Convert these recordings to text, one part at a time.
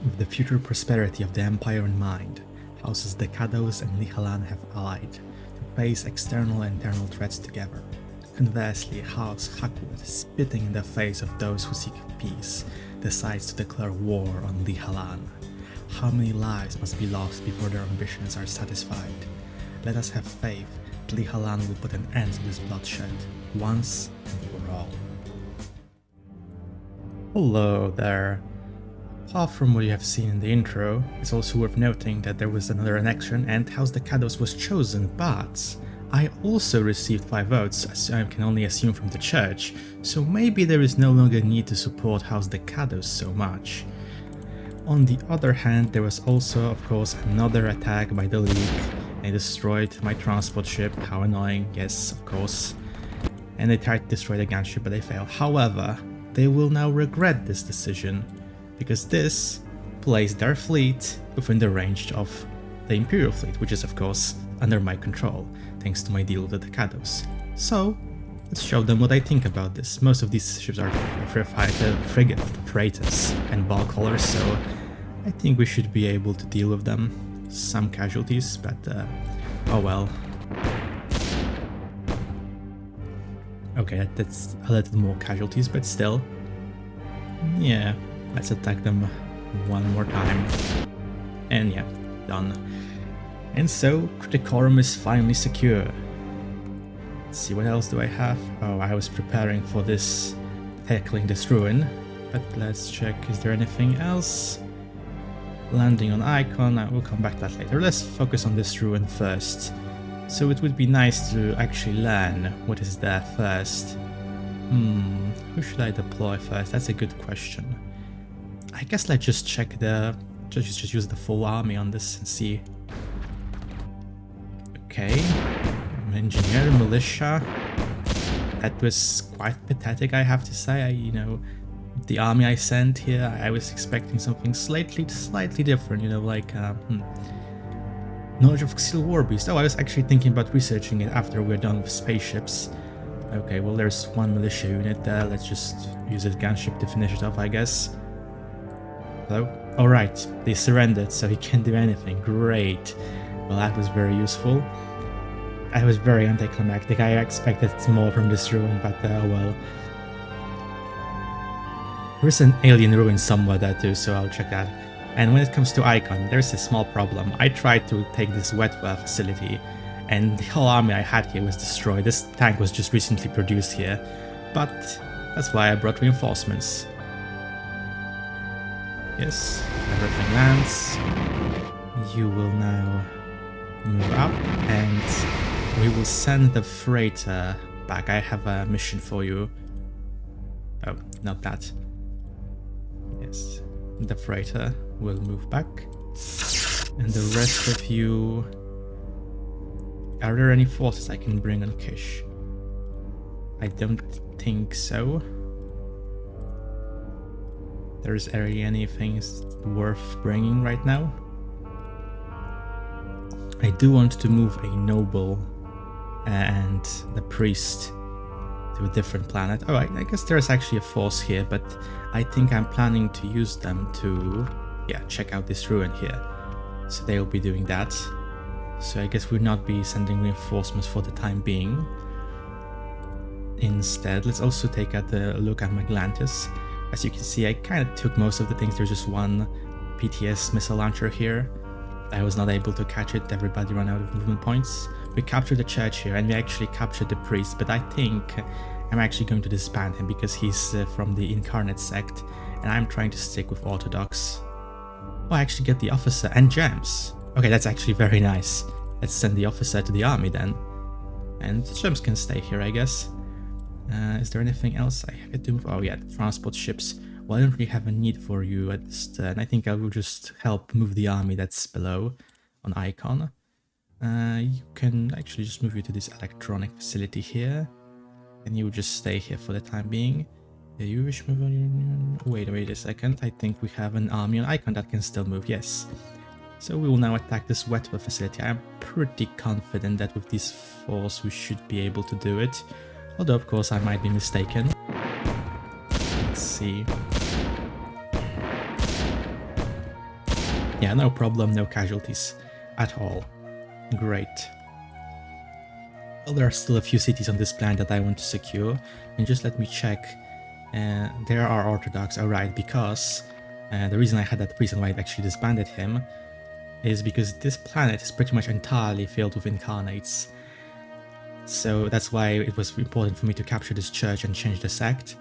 With the future prosperity of the Empire in mind, Houses Decados and Halan have allied to face external and internal threats together. Conversely, House Hackwood, spitting in the face of those who seek peace, decides to declare war on Halan. How many lives must be lost before their ambitions are satisfied? Let us have faith that Halan will put an end to this bloodshed, once and for all. Hello there. Apart from what you have seen in the intro, it's also worth noting that there was another election and House Decados was chosen, but I also received 5 votes, as I can only assume from the church, so maybe there is no longer need to support House Decados so much. On the other hand, there was also, of course, another attack by the League. They destroyed my transport ship, how annoying, yes, of course. And they tried to destroy the gunship, but they failed. However, they will now regret this decision, because this placed their fleet within the range of the Imperial fleet, which is of course under my control, thanks to my deal with the Decados. So, let's show them what I think about this. Most of these ships are frigate freighters and bulk haulers, so I think we should be able to deal with them. Some casualties, but oh well. Okay, that's a little more casualties, but still. Yeah, let's attack them one more time. And yeah, done. And so, Criticorum is finally secure. Let's see, what else do I have? Oh, I was preparing for this, tackling this ruin. But let's check, is there anything else? Landing on Icon, I will come back to that later. Let's focus on this ruin first. So it would be nice to actually learn what is there first. Who should I deploy first? That's a good question. I guess let's just check just use the full army on this and see. Okay, engineer, militia. That was quite pathetic, I have to say. The army I sent here, I was expecting something slightly different. Knowledge of Steel War Beast. Oh, I was actually thinking about researching it after we're done with spaceships. Okay, well, there's one militia unit there. Let's just use a gunship to finish it off, I guess. Hello? Alright, they surrendered, so he can't do anything. Great. Well, that was very useful. I was very anticlimactic. I expected more from this ruin, but oh well. There's an alien ruin somewhere there too, so I'll check that. And when it comes to Icon, there's a small problem. I tried to take this wetware facility, and the whole army I had here was destroyed. This tank was just recently produced here, but that's why I brought reinforcements. Yes, everything lands. You will now move up, and we will send the freighter back. I have a mission for you. Oh, not that. Yes, the freighter will move back. And the rest of you... Are there any forces I can bring on Kish? I don't think so. There's anything worth bringing right now. I do want to move a noble and the priest to a different planet. Oh, I guess there's actually a force here, but I think I'm planning to use them to, check out this ruin here. So they'll be doing that. So I guess we'll not be sending reinforcements for the time being. Instead, let's also take a look at Maglantis. As you can see, I kind of took most of the things. There's just one PTS missile launcher here. I was not able to catch it. Everybody ran out of movement points. We captured the church here, and we actually captured the priest, but I think I'm actually going to disband him because he's from the Incarnate sect, and I'm trying to stick with Orthodox. Oh, I actually get the officer and gems. Okay, that's actually very nice. Let's send the officer to the army then. And the gems can stay here, I guess. Is there anything else I have to move? Oh yeah, transport ships. Well, I don't really have a need for you at this turn. I think I will just help move the army that's below on Icon. You can actually just move you to this electronic facility here. And you just stay here for the time being. You wish move on. Wait a second. I think we have an army on Icon that can still move, yes. So we will now attack this wetware facility. I'm pretty confident that with this force we should be able to do it. Although of course I might be mistaken. Let's see. Yeah, no problem, no casualties at all. Great. Well, there are still a few cities on this planet that I want to secure, and just let me check. There are Orthodox, alright, because the reason I had that priest and why I actually disbanded him is because this planet is pretty much entirely filled with incarnates. So that's why it was important for me to capture this church and change the sect.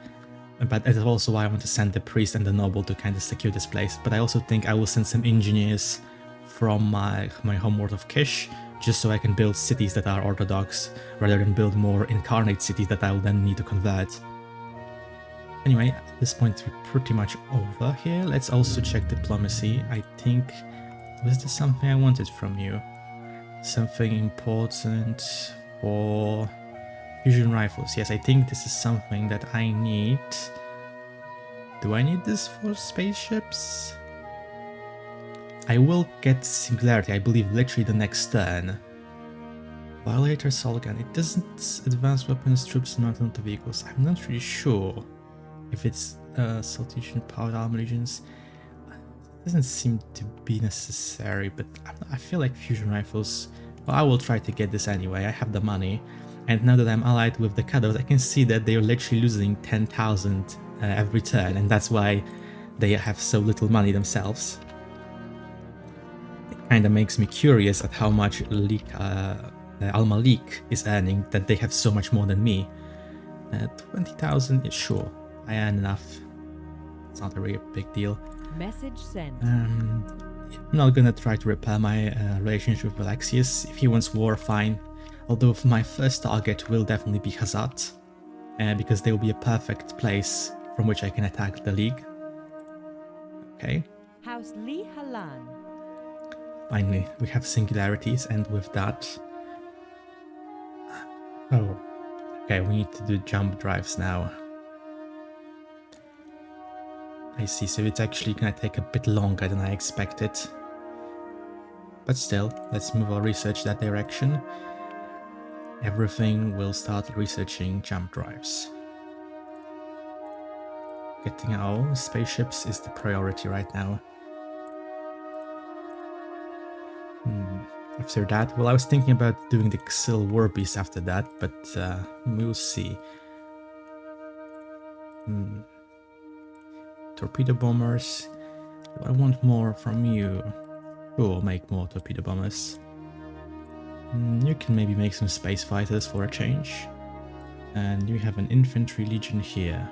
But that's also why I want to send the priest and the noble to kind of secure this place. But I also think I will send some engineers from my homeworld of Kish, just so I can build cities that are Orthodox, rather than build more incarnate cities that I will then need to convert. Anyway, at this point we're pretty much over here. Let's also check diplomacy. I think... was there something I wanted from you? Something important for... fusion rifles. Yes, I think this is something that I need. Do I need this for spaceships? I will get Singularity, I believe, literally the next turn. Violator assault gun. It doesn't advance weapons, troops, and mounted vehicles. I'm not really sure if it's Saltesian powered armor legions. It doesn't seem to be necessary, but I feel like fusion rifles. Well, I will try to get this anyway. I have the money. And now that I'm allied with the Kados, I can see that they're literally losing 10,000 every turn, and that's why they have so little money themselves. It kind of makes me curious at how much Al-Malik is earning, that they have so much more than me. 20,000, sure, I earn enough. It's not a really big deal. Message sent. I'm not gonna try to repair my relationship with Alexius. If he wants war, fine. Although my first target will definitely be Hazat, because they will be a perfect place from which I can attack the League. Okay. House Li Halan. Finally, we have singularities, and with that... Oh, okay, we need to do jump drives now. I see, so it's actually gonna take a bit longer than I expected. But still, let's move our research that direction. Everything will start researching jump drives. Getting our own spaceships is the priority right now. After that, well, I was thinking about doing the Xil Warbeast after that, but we'll see. Torpedo bombers. Do I want more from you? Sure, make more torpedo bombers. You can maybe make some space fighters for a change. And you have an infantry legion here.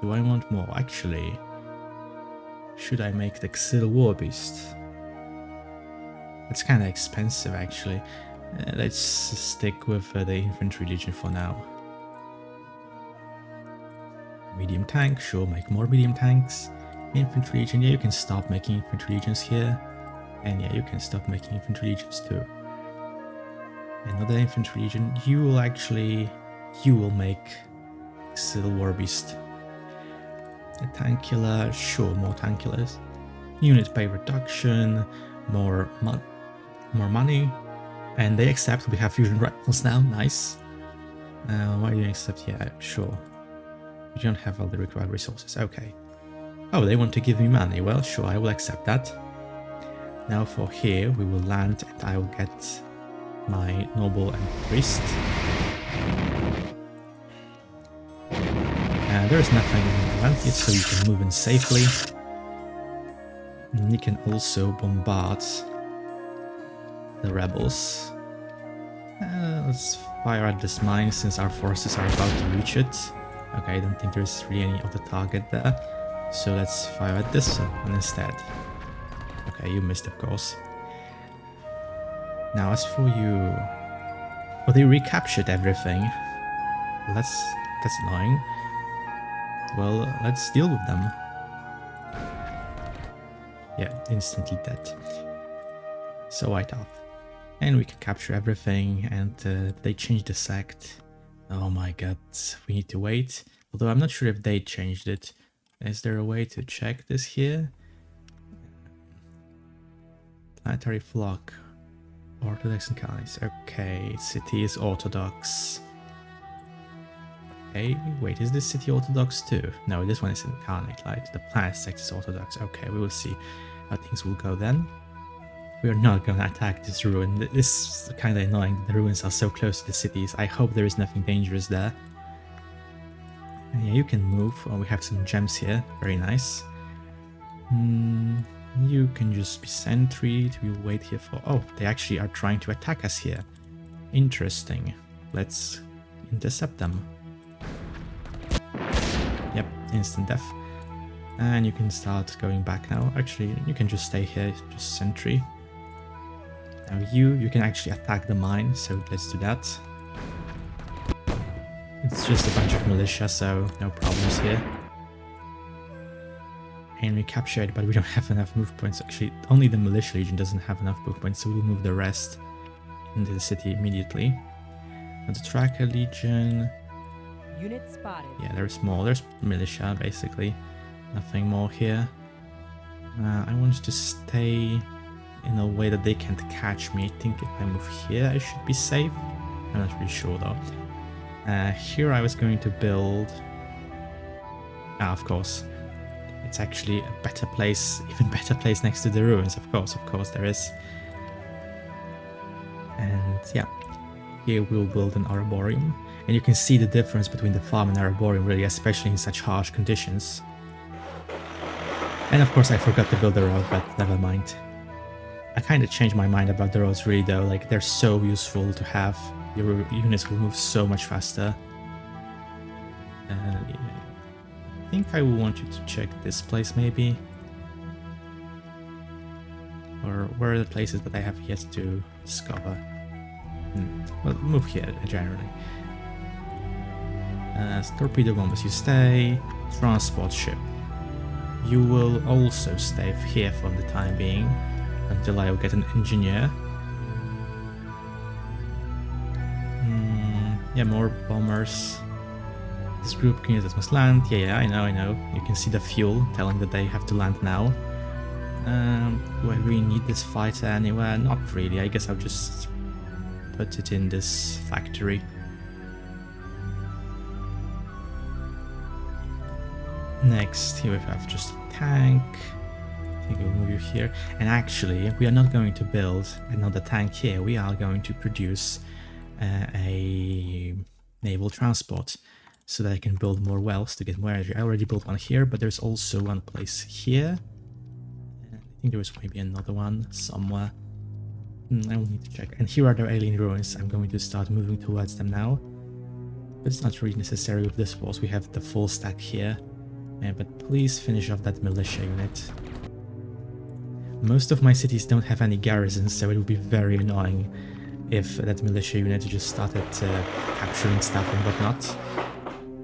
Do I want more? Actually, should I make the Xil Warbeast? It's kind of expensive, actually. Let's stick with the infantry legion for now. Medium tank, sure, make more medium tanks. Infantry legion, yeah, you can stop making infantry legions here. And yeah, you can stop making infantry legions too. Another infantry legion, you will make Xil Warbeast. A tank killer, sure, more tank killers. Unit pay reduction, more money. And they accept, we have fusion rifles now, nice. Why do you accept? Yeah, sure. You don't have all the required resources, okay. Oh, they want to give me money, well, sure, I will accept that. Now for here, we will land and I will get my noble and priest. There is nothing around here, so you can move in safely. And you can also bombard the rebels. Let's fire at this mine since our forces are about to reach it. Okay, I don't think there's really any other target there. So let's fire at this one instead. Okay, you missed, of course. Now, as for you... Oh, they recaptured everything. Well, that's annoying. Well, let's deal with them. Yeah, instantly dead. So white off. And we can capture everything, and they changed the sect. Oh my god, we need to wait. Although I'm not sure if they changed it. Is there a way to check this here? Planetary flock. Orthodox incarnates. Okay, city is Orthodox. Okay, wait, is this city Orthodox too? No, this one is incarnate, right? The planet sect is Orthodox. Okay, we will see. how things will go then. We are not gonna attack this ruin. This is kind of annoying. The ruins are so close to the cities. I hope there is nothing dangerous there. And yeah, you can move. Oh, we have some gems here. Very nice. You can just be sentry. We wait here for... Oh, they actually are trying to attack us here. Interesting. Let's intercept them. Yep, instant death. And you can start going back now. Actually, you can just stay here, just sentry. Now you can actually attack the mine, so let's do that. It's just a bunch of militia, so no problems here. And we capture it, but we don't have enough move points. Actually, only the militia legion doesn't have enough move points, so we'll move the rest into the city immediately. And the tracker legion... Unit spotted. Yeah, they're small. There's militia, basically. Nothing more here. I want to stay in a way that they can't catch me. I think if I move here, I should be safe. I'm not really sure, though. Here I was going to build... Ah, of course. It's actually a better place, even better place next to the ruins. Of course there is. And yeah, here we'll build an arboreum. And you can see the difference between the farm and arboreum, really, especially in such harsh conditions. And of course I forgot to build the road, but never mind. I kind of changed my mind about the roads, really, though. Like, they're so useful to have. Your units will move so much faster. Yeah. I think I will want you to check this place, maybe. Or where are the places that I have yet to discover? Well, move here, generally. Torpedo bombers, you stay. Transport ship. You will also stay here for the time being, until I will get an engineer. Yeah, more bombers. This group units must land. Yeah, I know. You can see the fuel telling that they have to land now. Do I really need this fighter anywhere? Not really. I guess I'll just put it in this factory. Next, here we have just a tank. I think we'll move you here. And actually, we are not going to build another tank here. We are going to produce a naval transport, so that I can build more wells to get more energy. I already built one here, but there's also one place here. I think there was maybe another one somewhere. I will need to check. And here are the alien ruins. I'm going to start moving towards them now. But it's not really necessary with this force. We have the full stack here. But please finish off that militia unit. Most of my cities don't have any garrisons, so it would be very annoying if that militia unit just started capturing stuff and whatnot.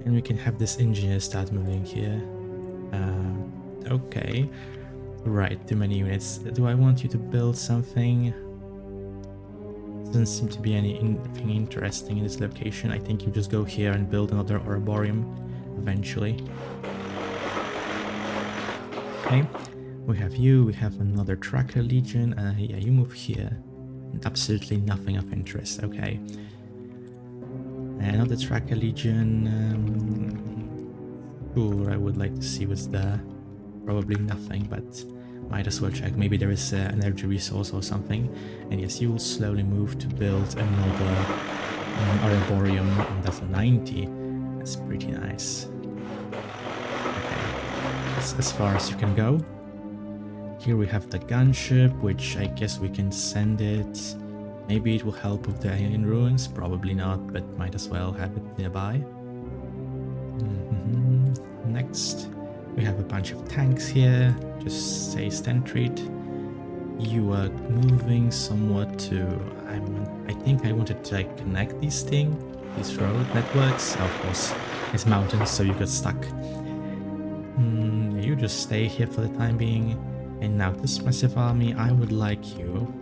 And we can have this engineer start moving here. Okay. Right, too many units. Do I want you to build something? Doesn't seem to be anything interesting in this location. I think you just go here and build another arboreum eventually. Okay. We have you, we have another tracker legion. Yeah, you move here. Absolutely nothing of interest. Okay. Another tracker legion. Sure, I would like to see what's there. Probably nothing, but might as well check. Maybe there is an energy resource or something. And yes, you will slowly move to build another arboreum, and that's a 90. That's pretty nice. Okay, that's as far as you can go. Here we have the gunship, which I guess we can send it. Maybe it will help with the alien ruins, probably not, but might as well have it nearby. Next, we have a bunch of tanks here. Just say stand treat. You are moving somewhat to... I think I wanted to like connect these road networks. Of course, it's mountains, so you got stuck. You just stay here for the time being. And now this massive army, I would like you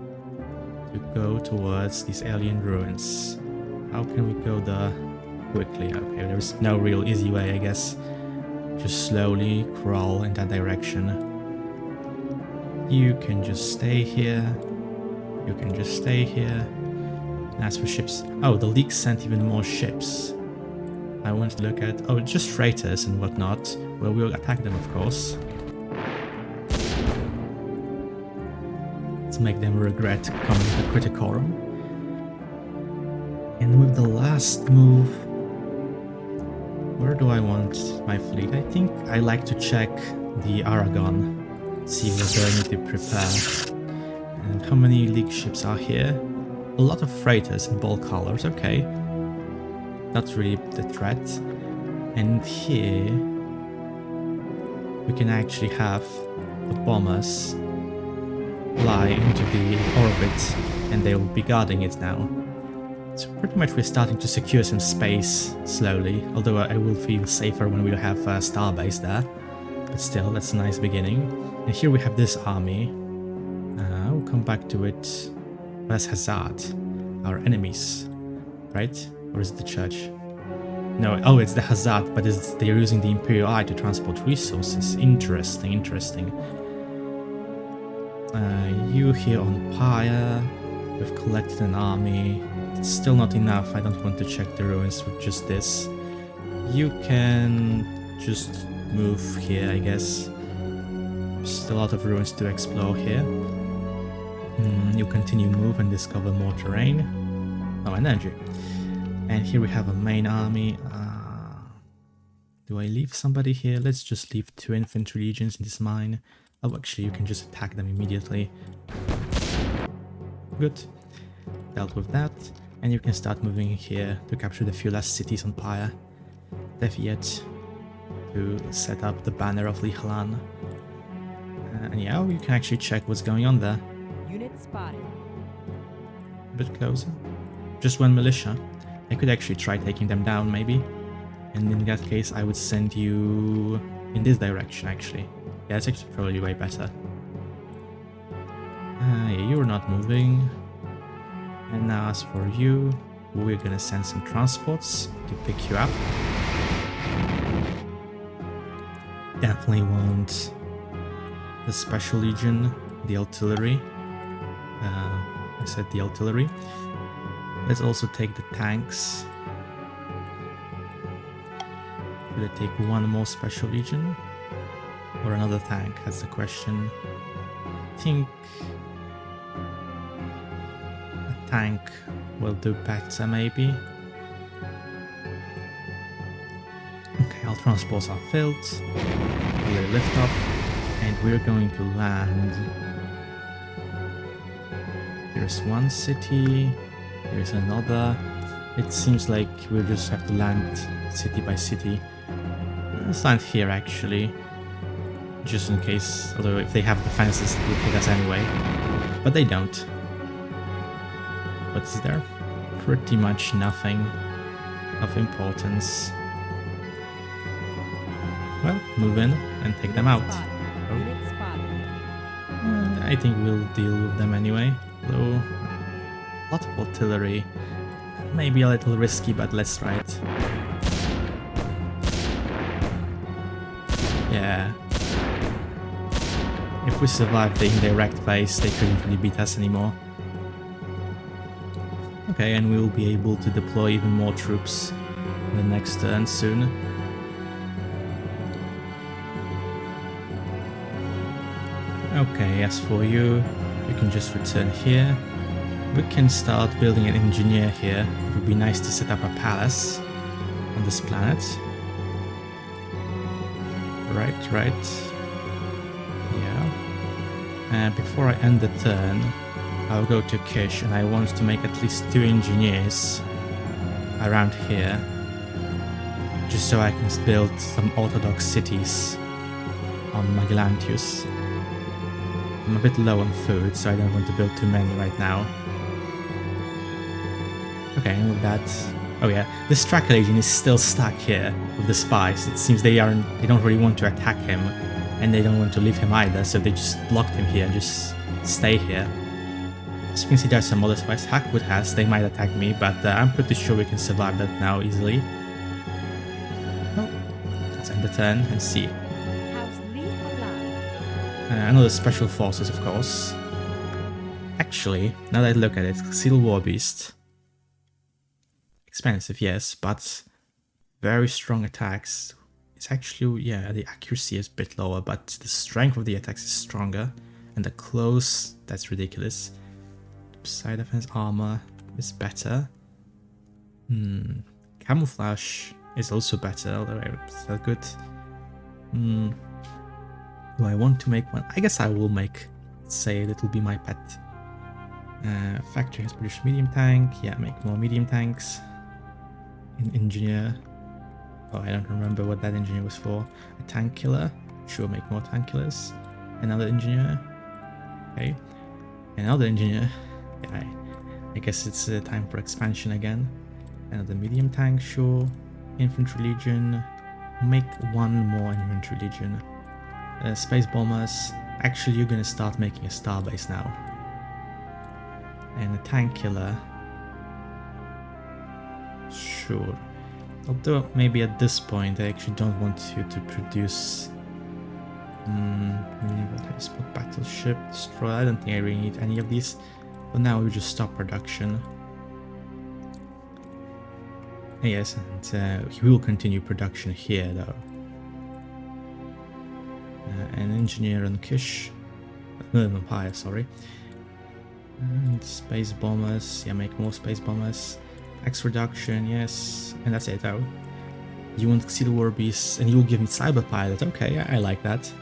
to go towards these alien ruins. How can we go there quickly? Okay, there's no real easy way, I guess. Just slowly crawl in that direction. You can just stay here. You can just stay here. And as for ships... Oh, the leaks sent even more ships. I want to look at... Oh, just freighters and whatnot. Well, we'll attack them, of course. make them regret coming to Criticorum. And with the last move, where do I want my fleet? I think I like to check the Aragon, see whether I need to prepare. And how many League ships are here? A lot of freighters in bold colors, okay. Not really the threat. And here we can actually have the bombers fly into the orbit and they will be guarding it now. So pretty much we're starting to secure some space slowly, although I will feel safer when we have a starbase there. But still, that's a nice beginning. And here we have this army. We'll come back to it. That's Hazat, our enemies, right? Or is it the church? No, oh, it's the Hazat, but they're using the Imperial Eye to transport resources. Interesting, interesting. You here on Pyre, we've collected an army. It's still not enough, I don't want to check the ruins with just this. You can just move here, I guess. Still a lot of ruins to explore here. You continue move and discover more terrain. Oh, energy. And here we have a main army. Do I leave somebody here? Let's just leave 2 infantry legions in this mine. Oh, actually, you can just attack them immediately. Good. Dealt with that. And you can start moving here to capture the few last cities on Pyre. Deviate to set up the banner of Halan. And yeah, you can actually check what's going on there. Unit spotted. A bit closer. Just 1 militia. I could actually try taking them down, maybe. And in that case, I would send you in this direction, actually. Yeah, it's actually probably way better. You're not moving. And now as for you, we're gonna send some transports to pick you up. Definitely want the Special Legion, the artillery. I said the artillery. Let's also take the tanks. Should I take 1 more Special Legion? Or another tank? That's the question. I think a tank will do better, maybe. Okay, our transports are filled. We'll lift off, and we're going to land. Here's 1 city. Here's another. It seems like we'll just have to land city by city. Let's land here, actually. Just in case, although if they have defenses, it would hit us anyway. But they don't. What's there? Pretty much nothing of importance. Well, move in and take them out. Oh. Unit spotted. I think we'll deal with them anyway. Though, a lot of artillery. Maybe a little risky, but let's try it. Yeah. If we survive the indirect phase, they couldn't really beat us anymore. Okay, and we'll be able to deploy even more troops in the next turn soon. Okay, as for you, you can just return here. We can start building an engineer here. It would be nice to set up a palace on this planet. Right. Yeah. Before I end the turn, I'll go to Kish, and I want to make at least 2 engineers around here. Just so I can build some orthodox cities on Magellantius. I'm a bit low on food, so I don't want to build too many right now. Okay, and with that... Oh yeah, the Stracker Legion is still stuck here with the spies. It seems they don't really want to attack him, and they don't want to leave him either, so they just blocked him here and just stay here. As you can see, there's some other spies. Hackwood has, they might attack me, but I'm pretty sure we can survive that now easily. Well, let's end the turn and see. Another special forces, of course. Actually, now that I look at it, Seal War Beast. Expensive, yes, but very strong attacks. It's actually, yeah, the accuracy is a bit lower, but the strength of the attacks is stronger. And the close, that's ridiculous. Side defense armor is better. Camouflage is also better, although it's not good. Do I want to make one? I guess I will make, say it'll be my pet. Factory has produced medium tank. Yeah, make more medium tanks. Engineer. Oh, I don't remember what that engineer was for. A tank killer. Sure, make more tank killers. Another engineer. Okay. Another engineer. Yeah, I guess it's time for expansion again. Another medium tank, sure. Infantry legion. Make one more infantry legion. Space bombers. Actually, you're gonna start making a starbase now. And a tank killer. Sure. Although maybe at this point I actually don't want you to produce spot battleship destroyer. I don't think I really need any of these. But now we just stop production. Yes, and we will continue production here though. An engineer on Kish, Empire, sorry. And space bombers, yeah, make more space bombers. Tax reduction, yes, and that's it though. You want to see the war beasts, and you'll give me cyber pilot. Okay, I like that.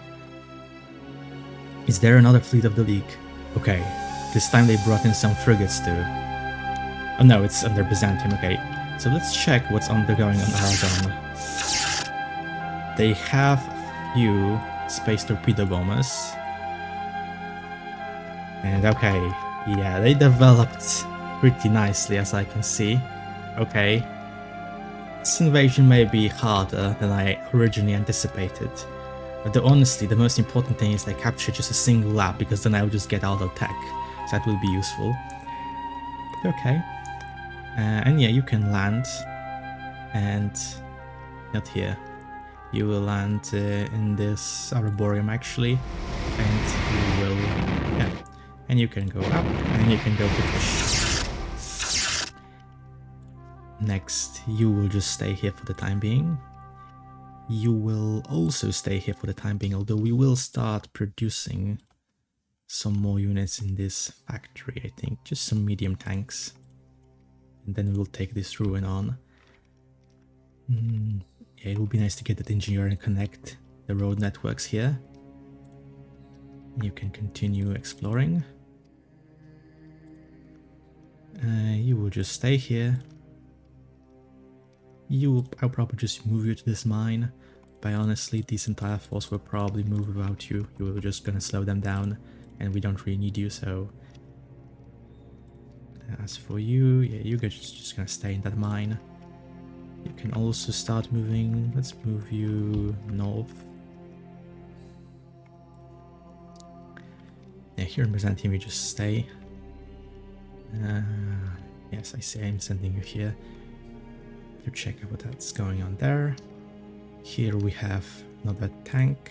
Is there another fleet of the League? Okay, this time they brought in some frigates too. Oh no, it's under Byzantium. Okay, so let's check what's undergoing on Aragon. They have a few space torpedo bombers, and okay, yeah, they developed pretty nicely as I can see. Okay, this invasion may be harder than I originally anticipated, but honestly the most important thing is they capture just a single lab, because then I'll just get auto tech, so that will be useful. But okay, and yeah, you can land, and not here. You will land in this arboreum actually, and you will, yeah, and you can go up, and you can go to push. Next, you will just stay here for the time being. You will also stay here for the time being, although we will start producing some more units in this factory, I think. Just some medium tanks. And then we'll take this ruin on. Yeah, it would be nice to get that engineer and connect the road networks here. You can continue exploring. You will just stay here. I'll probably just move you to this mine. But honestly, this entire force will probably move without you. You were just gonna slow them down, and we don't really need you, so... As for you, yeah, you guys just gonna stay in that mine. You can also start moving. Let's move you north. Yeah, here in Byzantium, you just stay. Yes, I see. I'm sending you here to check out what that's going on there. Here we have another tank.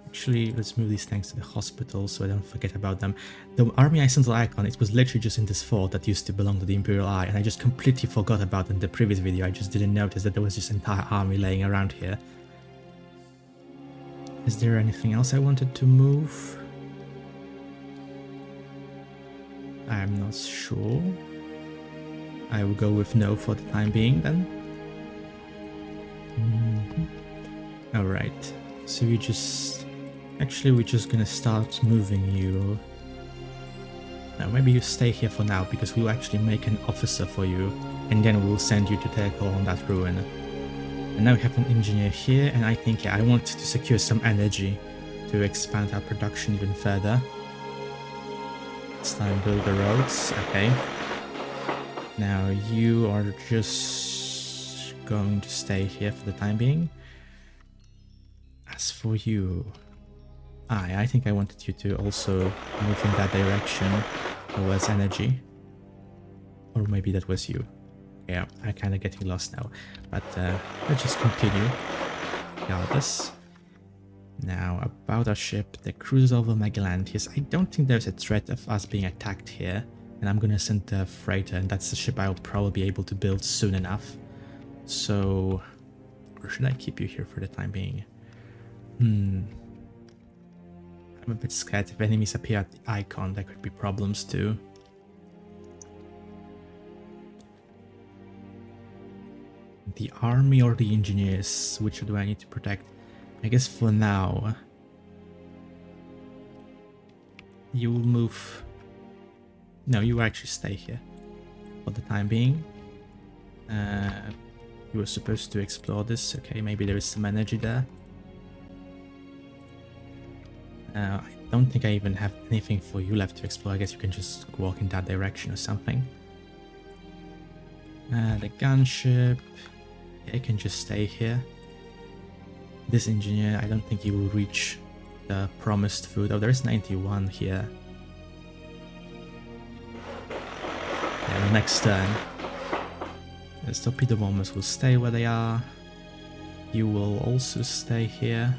Actually, let's move these tanks to the hospital so I don't forget about them. The army I sent to Aragon, it was literally just in this fort that used to belong to the Imperial Eye, and I just completely forgot about it in the previous video. I just didn't notice that there was this entire army laying around here. Is there anything else I wanted to move? I'm not sure. I will go with no for the time being then. Alright, so we just... Actually, we're just gonna start moving you. Now, maybe you stay here for now, because we'll actually make an officer for you, and then we'll send you to take on that ruin. And now we have an engineer here, and I think, yeah, I want to secure some energy to expand our production even further. This time, build the roads. Okay. Now, you are just going to stay here for the time being. As for you... I think I wanted you to also move in that direction towards energy. Or maybe that was you. Yeah, I'm kind of getting lost now. But let's just continue. Regardless. Now, about our ship, the cruiser over Magellantis. I don't think there's a threat of us being attacked here. And I'm gonna send the freighter, and that's the ship I'll probably be able to build soon enough. So, or should I keep you here for the time being? I'm a bit scared if enemies appear at the icon, there could be problems too. The army or the engineers? Which do I need to protect? I guess for now, you will move. No, you actually stay here for the time being. You were supposed to explore this. Okay, maybe there is some energy there. I don't think I even have anything for you left to explore. I guess you can just walk in that direction or something. The gunship. Yeah, you can just stay here. This engineer, I don't think he will reach the promised food. Oh, there's 91 here. Yeah, the next turn. The torpedo bombers will stay where they are. You will also stay here.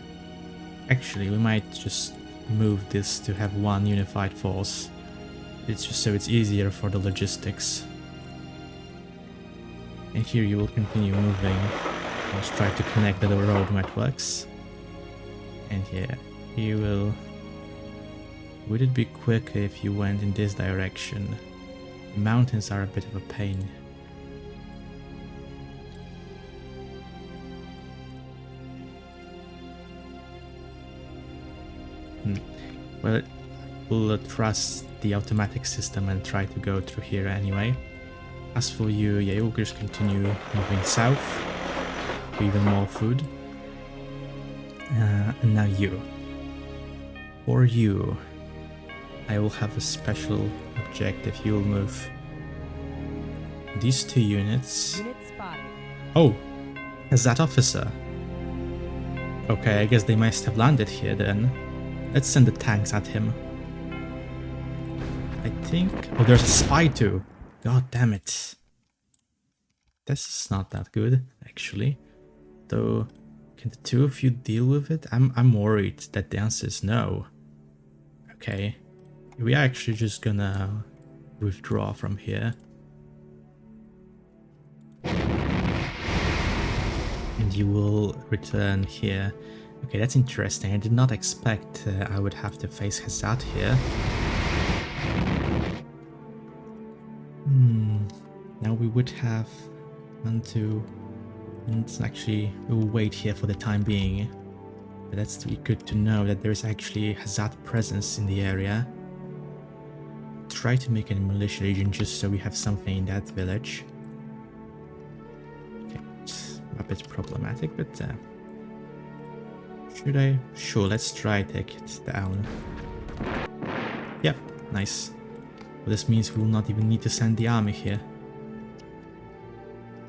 Actually, we might just move this to have one unified force. It's just so it's easier for the logistics. And here you will continue moving. Let's try to connect the road networks. And yeah, you will... Would it be quicker if you went in this direction? The mountains are a bit of a pain. Well, we'll trust the automatic system and try to go through here anyway. As for you, yeah, you'll just continue moving south for even more food. And now you. For you, I will have a special objective. You will move these 2 units. Unit spotted. Oh, Hazat officer. Okay, I guess they must have landed here then. Let's send the tanks at him. I think... Oh, there's a spy too. God damn it. This is not that good, actually. Though, can the two of you deal with it? I'm worried that the answer is no. Okay. We are actually just gonna withdraw from here. And you will return here. Okay, that's interesting. I did not expect I would have to face Hazat here. Now we would have 1, 2, and actually we'll wait here for the time being. But that's really good to know that there's actually Hazat presence in the area. Try to make a militia region just so we have something in that village. Okay, it's a bit problematic, but should I? Sure, let's try take it down. Yep, nice. Well, this means we will not even need to send the army here.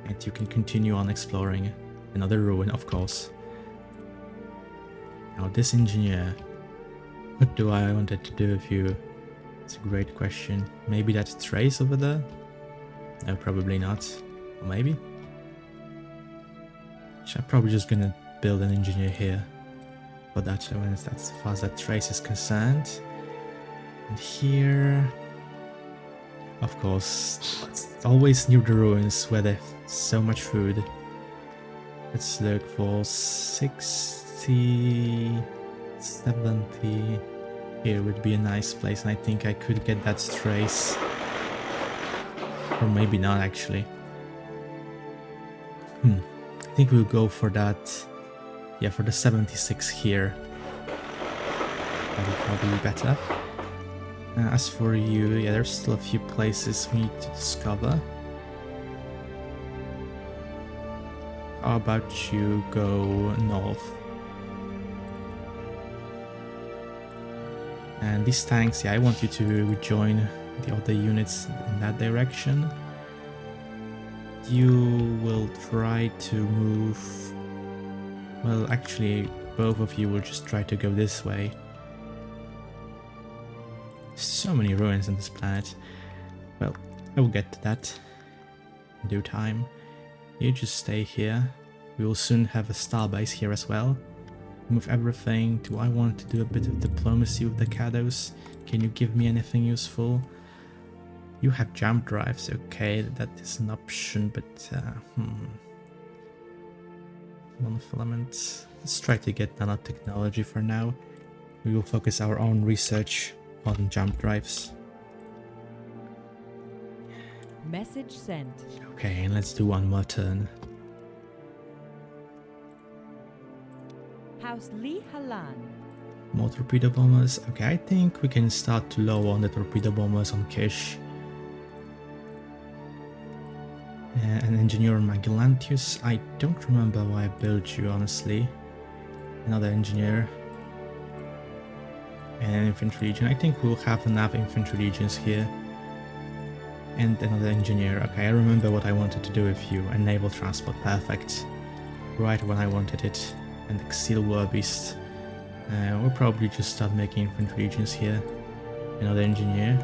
And you can continue on exploring another ruin, of course. Now this engineer, what do I wanted to do with you? It's a great question. Maybe that trace over there? No, probably not. Or maybe? I'm probably just gonna build an engineer here. For that, that's as far as that trace is concerned. And here... Of course, it's always near the ruins where there's so much food. Let's look for 60, 70. Here would be a nice place, and I think I could get that trace. Or maybe not, actually. I think we'll go for that. Yeah, for the 76 here. That would probably be better. As for you, yeah, there's still a few places we need to discover. How about you go north? And these tanks, yeah, I want you to rejoin the other units in that direction. You will try to move... Well, actually, both of you will just try to go this way. So many ruins on this planet. Well, I will get to that in due time. You just stay here. We will soon have a starbase here as well. Move everything. Do I want to do a bit of diplomacy with the Kados? Can you give me anything useful? You have jump drives, okay, that is an option, but monofilament. Let's try to get nanotechnology for now. We will focus our own research on jump drives. Message sent. Okay, and let's do one more turn. House Lee Halan. More torpedo bombers. Okay, I think we can start to lower on the torpedo bombers on Kish. An engineer on Magellantius. I don't remember why I built you, honestly. Another engineer. And an infantry legion. I think we'll have enough infantry legions here. And another engineer. Okay, I remember what I wanted to do with you. A naval transport. Perfect. Right when I wanted it. And the Steel War Beast. We'll probably just start making infantry legions here. Another engineer.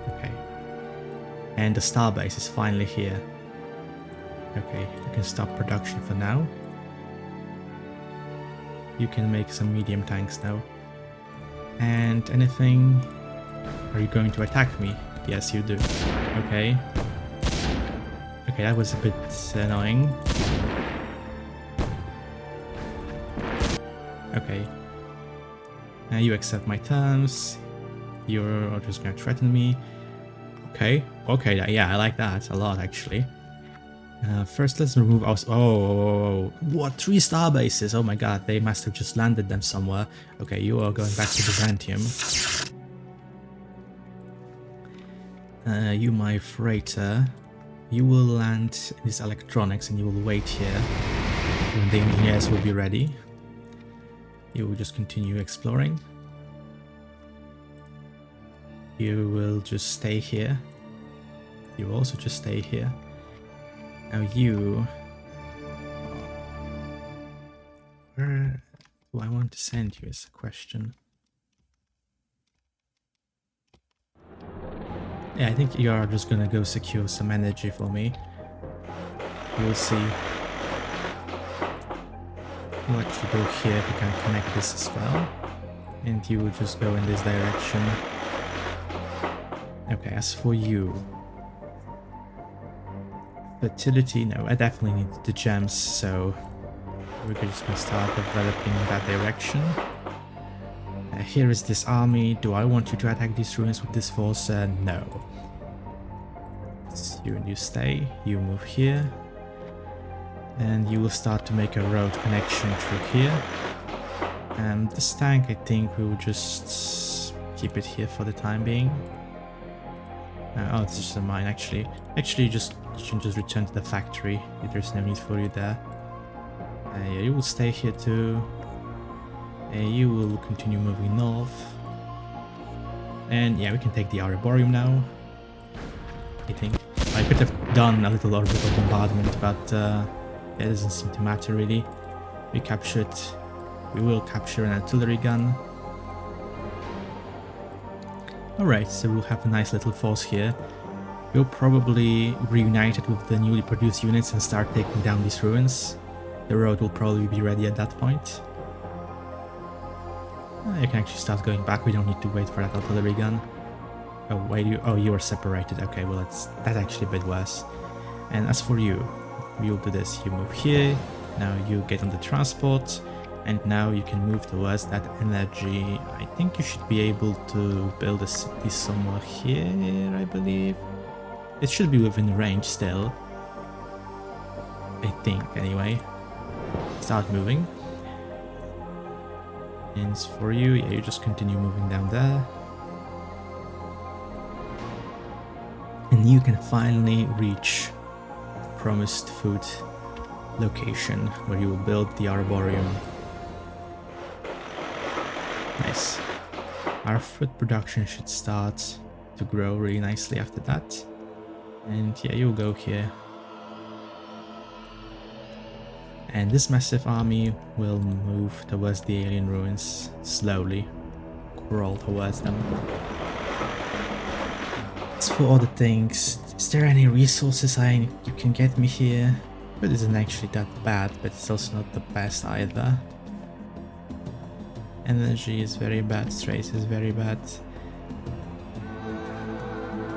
Okay. And the starbase is finally here. Okay, you can stop production for now. You can make some medium tanks now. And anything? Are you going to attack me? Yes, you do. Okay. Okay, that was a bit annoying. Okay. Now you accept my terms. You're just gonna threaten me. Okay. Okay, yeah, I like that a lot, actually. First, let's remove our... Oh, what? 3 star bases? Oh my god, they must have just landed them somewhere. Okay, you are going back to Byzantium. You, my freighter, you will land in this electronics and you will wait here when the engineers will be ready. You will just continue exploring. You will just stay here. You will also just stay here. Now you... Where do I want to send you is the question. Yeah, I think you are just gonna go secure some energy for me. You'll see. We'll actually go here to kind of connect this as well. And you will just go in this direction. Okay, as for you... Fertility, no, I definitely need the gems, so we're just gonna start developing in that direction. Here is this army. Do I want you to attack these ruins with this force? No. You stay, you move here, and you will start to make a road connection through here. And this tank, I think we will just keep it here for the time being. Oh, it's just a mine, actually. Actually, you can just return to the factory. There's no need for you there. Yeah, you will stay here too. You will continue moving north. And yeah, we can take the Arboreum now. I think. I could have done a little orbital bombardment, but it doesn't seem to matter really. We will capture an artillery gun. Alright, so we'll have a nice little force here. We'll probably reunite it with the newly produced units and start taking down these ruins. The road will probably be ready at that point. You can actually start going back, we don't need to wait for that artillery gun. Oh, wait, you are separated. Okay, well that's actually a bit worse. And as for you, you'll do this. You move here, now you get on the transport, and now you can move towards that energy. I think you should be able to build a city somewhere here, I believe. It should be within range still. I think, anyway. Start moving. And for you, yeah, you just continue moving down there. And you can finally reach the promised food location where you will build the Arboreum. Nice. Our food production should start to grow really nicely after that. And yeah, you'll go here. And this massive army will move towards the alien ruins slowly. Crawl towards them. As for other things, is there any resources you can get me here? But it isn't actually that bad, but it's also not the best either. Energy is very bad, stress is very bad.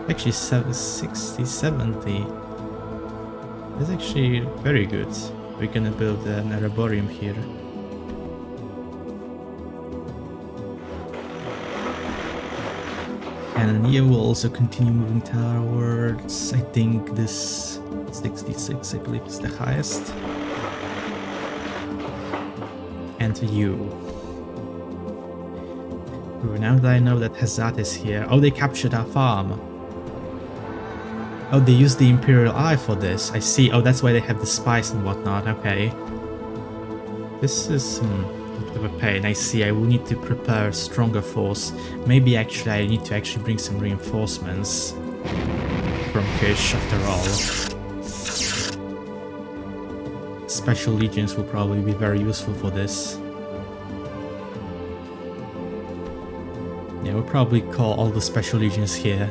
Actually 60, 70. That's actually very good. We're gonna build an Arboreum here. And you will also continue moving towards, I think, this 66, I believe, is the highest. And you. Ooh, now that I know that Hazat is here. Oh, they captured our farm. Oh, they used the Imperial Eye for this. I see. Oh, that's why they have the spice and whatnot. Okay. This is a bit of a pain. I see. I will need to prepare a stronger force. Maybe actually I need to bring some reinforcements from Kish after all. Special legions will probably be very useful for this. Yeah, we'll probably call all the special legions here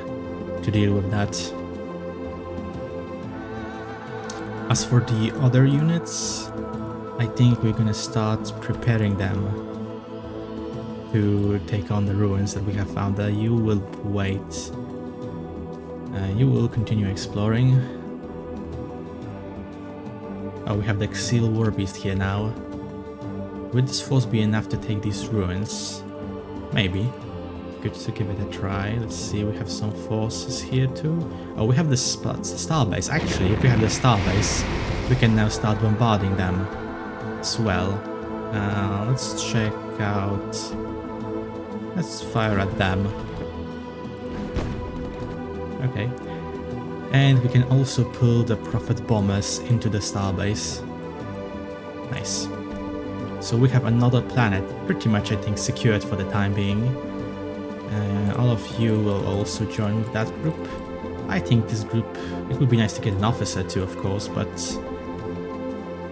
to deal with that. As for the other units, I think we're gonna start preparing them to take on the ruins that we have found there. You will wait. You will continue exploring. Oh, we have the Exil War Beast here now. Would this force be enough to take these ruins? Maybe. Good to give it a try. Let's see, we have some forces here too. Oh, we have the starbase. Actually, if we have the starbase, we can now start bombarding them as well. Let's check out... Let's fire at them. Okay. And we can also pull the Prophet bombers into the starbase. Nice. So we have another planet, pretty much I think secured for the time being. All of you will also join with that group. I think this group, it would be nice to get an officer too, of course, but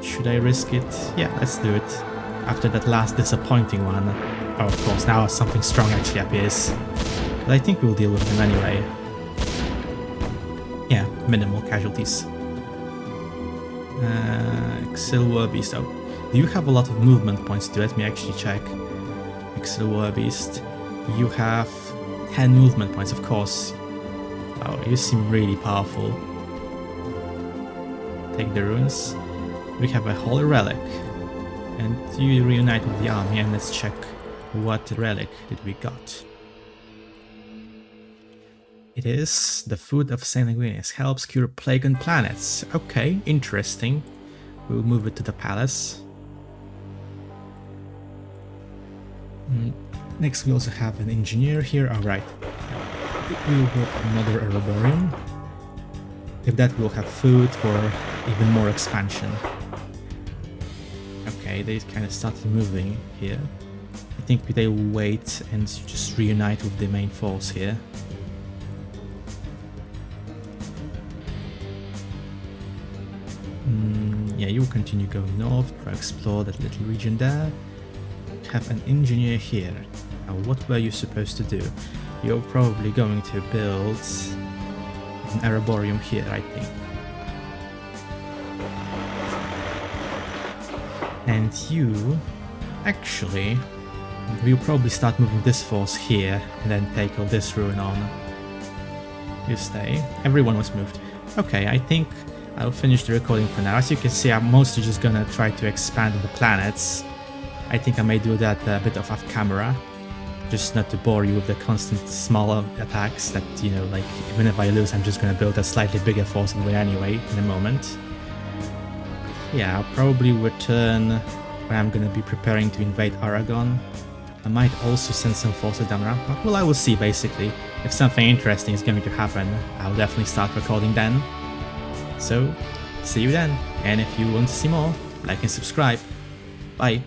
should I risk it? Yeah, let's do it. After that last disappointing one. Oh, of course, now something strong actually appears. But I think we'll deal with them anyway. Yeah, minimal casualties. Exil War Beast. Oh, do you have a lot of movement points? Let me actually check. Exil War Beast. You have 10 movement points, of course. Oh, you seem really powerful. Take the ruins. We have a holy relic. And you reunite with the army, and let's check what relic did we got. It is the food of Sanguinius. Helps cure plague on planets. Okay, interesting. We'll move it to the palace. Next, we also have an engineer here. Alright. We will build another Araborium. If that, will have food for even more expansion. Okay, they kind of started moving here. I think they will wait and just reunite with the main force here. Yeah, you will continue going north to explore that little region there. Have an engineer here. Now, what were you supposed to do? You're probably going to build an Araborium here, I think. And you, actually, you'll probably start moving this force here and then take all this ruin on. You stay. Everyone was moved. Okay, I think I'll finish the recording for now. As you can see, I'm mostly just gonna try to expand on the planets. I think I may do that a bit off camera, just not to bore you with the constant small attacks that, you know, like, even if I lose, I'm just gonna build a slightly bigger force and win anyway in a moment. Yeah, I'll probably return when I'm gonna be preparing to invade Aragon. I might also send some forces down Rampart. Well, I will see, basically. If something interesting is going to happen, I'll definitely start recording then. So, see you then. And if you want to see more, like and subscribe. Bye.